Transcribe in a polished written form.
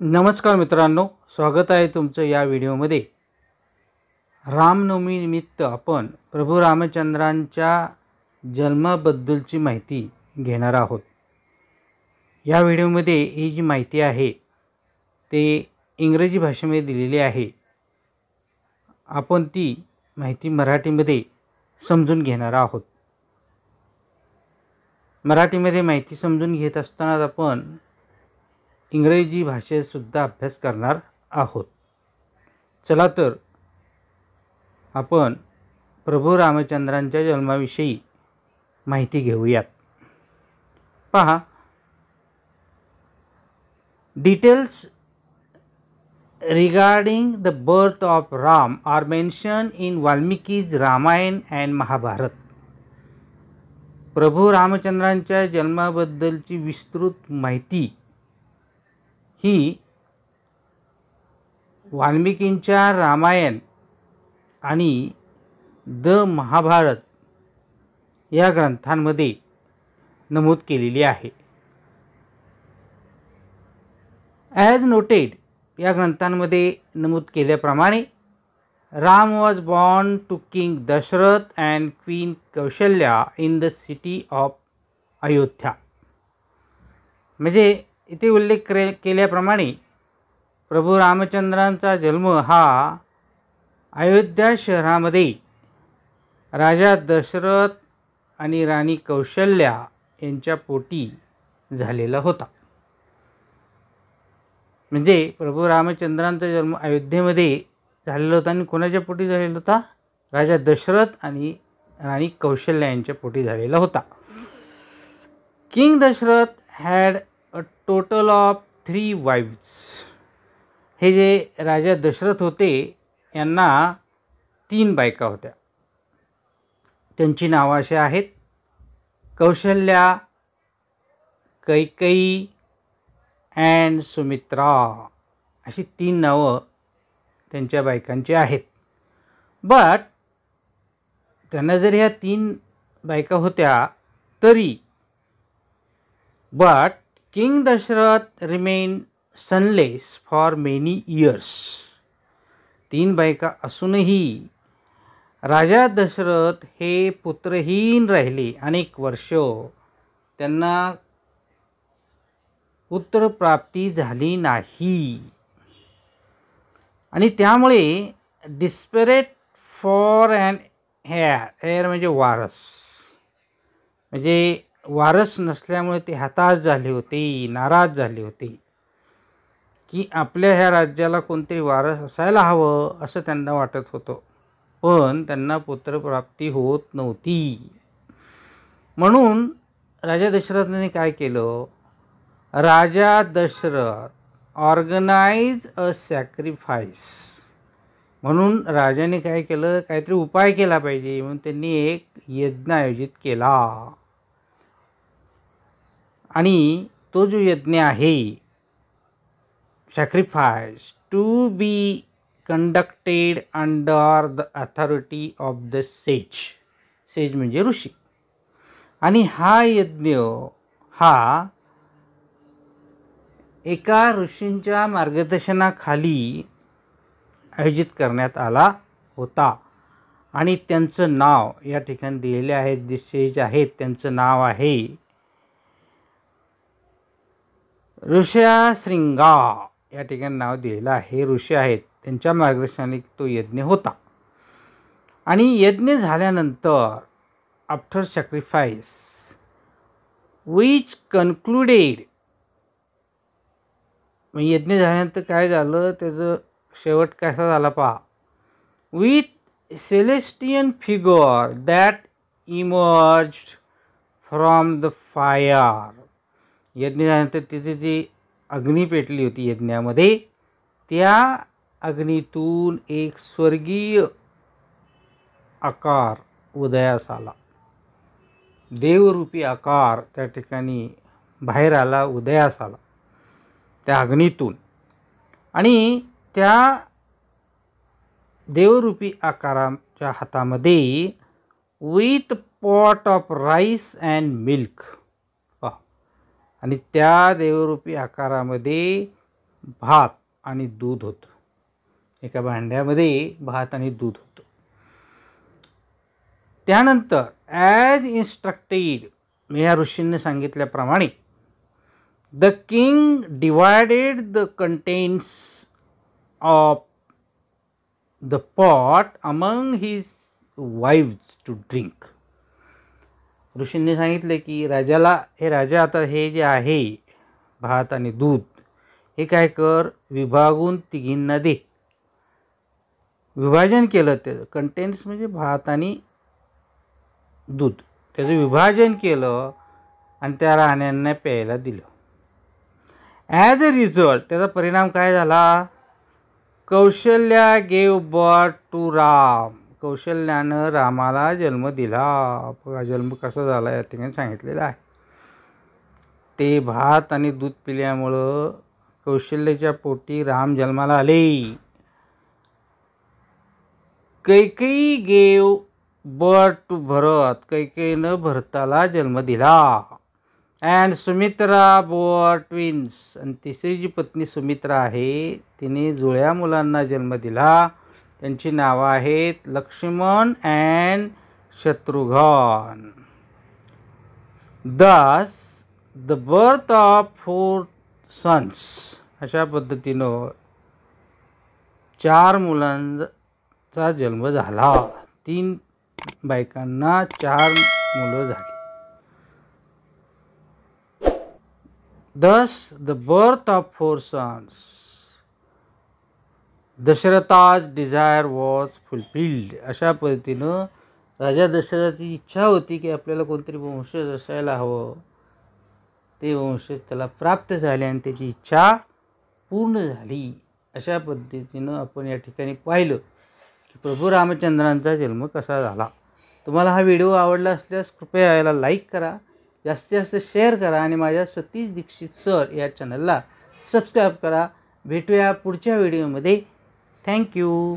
नमस्कार मित्रांनो, स्वागत आहे तुमचं या व्हिडिओमध्ये। रामनवमी निमित्त आपण प्रभू रामचंद्रांच्या जन्माबद्दलची माहिती घेणार आहोत। या व्हिडिओमध्ये ही जी माहिती आहे ते इंग्रजी भाषेमध्ये दिलेली आहे। आपण ती माहिती मराठीमध्ये समजून घेणार आहोत। मराठीमध्ये माहिती समजून घेत असताना आपण इंग्रजी भाषेत सुद्धा अभ्यास करणार आहोत। चला तर आपण प्रभू रामचंद्रांच्या जन्माविषयी माहिती घेऊयात। पहा, details regarding the birth of Ram are mentioned in Valmiki's Ramayana and Mahabharata। प्रभू रामचंद्रांच्या जन्माबद्दलची विस्तृत माहिती ही वाल्मिकींच्या रामायण आणि द महाभारत या ग्रंथांमध्ये नमूद केलेली आहे। ॲज नोटेड, या ग्रंथांमध्ये नमूद केल्याप्रमाणे Ram was born to king Dasharath and queen Kaushalya in the city of Ayodhya. म्हणजे इथे उल्लेख केल्याप्रमाणे प्रभू रामचंद्रांचा जन्म हा अयोध्या शहरामध्ये राजा दशरथ आणि राणी कौशल्या यांच्या पोटी झालेला होता। म्हणजे प्रभू रामचंद्रांचा जन्म अयोध्येमध्ये झालेला होता आणि कोणाच्या पोटी झालेला होता? राजा दशरथ आणि राणी कौशल्या यांच्या पोटी झालेला होता। King Dasharath had a total of 3 wives. हे जे राजा दशरथ होते यांना 3 बायका होत्या। त्यांची नावे अशी आहेत: कौशल्या, कैकेयी अँड सुमित्रा। अशी 3 नावं त्यांच्या बायकांची आहेत। बट त्यांना जर ह्या 3 बायका होत्या तरी but king Dasharath remain sonless for many years. 3 बायका असूनही राजा दशरथ हे पुत्रहीन राहिले अनेक वर्ष। त्यांना पुत्रप्राप्ती झाली नाही आणि त्यामुळे डिस्परेट फॉर ॲन हेअर म्हणजे वारस, म्हणजे वारस नसल्यामुळे ते हताश झाले होते, नाराज झाले होते की आपल्या ह्या राज्याला कोणतरी वारस असायला हवं असं त्यांना वाटत होतं, पण त्यांना पुत्रप्राप्ती होत नव्हती। म्हणून राजा दशरथाने काय केलं? राजा दशरथ ऑर्गनाइज अ सॅक्रिफाइस। म्हणून राजाने काय केलं? काहीतरी उपाय केला पाहिजे म्हणून त्यांनी एक यज्ञ आयोजित केला आणि तो जो यज्ञ आहे sacrifice to be conducted under the authority of the sage. Sage म्हणजे ऋषी। आणि हा यज्ञ हा एका ऋषींच्या मार्गदर्शनाखाली आयोजित करण्यात आला होता आणि त्यांचं नाव या ठिकाणी दिलेले आहेत। जे सेज आहेत त्यांचं नाव आहे ऋष्यशृंगा। या ठिकाणी नाव दिलेलं आहे, ऋषी आहेत त्यांच्या मार्गदर्शनाने तो यज्ञ होता। आणि यज्ञ झाल्यानंतर आफ्टर सॅक्रिफाइस विच कन्क्लुडेड, यज्ञ झाल्यानंतर काय झालं? त्याचं शेवट कसा झाला पहा। With celestial figure that emerged from the fire. यज्ञ झाल्यानंतर तिथे जी अग्नी पेटली होती यज्ञामध्ये, त्या अग्नीतून एक स्वर्गीय आकार उदयास आला। देवरूपी आकार त्या ठिकाणी बाहेर आला, उदयास आला त्या अग्नीतून। आणि त्या देवरूपी आकाराच्या हातामध्ये with pot of rice and milk, आणि त्या देवरूपी आकारामध्ये भात आणि दूध होतं. एका भांड्यामध्ये भात आणि दूध होतं. त्यानंतर ॲज इन्स्ट्रक्टेड या ऋषींनी सांगितल्याप्रमाणे the king divided the contents of the pot among his wives to drink. ऋषींनी सांगितले की राजा आता हे जे आहे भात आणि दूध हे काय कर, विभागून तिघींना दे. विभाजन केलं, त्याचं कंटेंट्स म्हणजे भात आणि दूध, त्याचं विभाजन केलं आणि त्या राण्यांना प्यायला दिलं. ॲज अ रिझल्ट त्याचा परिणाम काय झाला, कौशल्या गेव बर्थ टू राम. कौशल्यानं रामाला जन्म दिला. बघा जन्म कसा झाला या ठिकाणी सांगितलेलं आहे. ते भात आणि दूध पिल्यामुळं कौशल्याच्या पोटी राम जन्माला आले. Kaikeyi gave birth to Bharat. कैकेयीनं भरताला जन्म दिला. And Sumitra bore twins. आणि तिसरी जी पत्नी सुमित्रा आहे तिने जुळ्या मुलांना जन्म दिला. त्यांची नावं आहेत लक्ष्मण अँड शत्रुघ्न. दस द बर्थ ऑफ 4 सन्स. अशा पद्धतीनं 4 मुलांचा जन्म झाला. 3 बायकांना 4 मुलं झाली. Thus the birth of 4 sons. दशरथा's desire was fulfilled. अशा पद्धतीनं राजा दशरथाची इच्छा होती की आपल्याला कोणतरी वंशज असायला हवं. ते वंशज त्याला प्राप्त झाले आणि त्याची इच्छा पूर्ण झाली. अशा पद्धतीनं आपण या ठिकाणी पाहिलं की प्रभू रामचंद्रांचा जन्म कसा झाला. तुम्हाला हा व्हिडिओ आवडला असल्यास कृपया याला लाईक करा, जास्तीत जास्त शेअर करा आणि माझ्या सतीश दीक्षित सर या चॅनलला सबस्क्राईब करा. भेटूया पुढच्या व्हिडिओमध्ये. थँक्यू.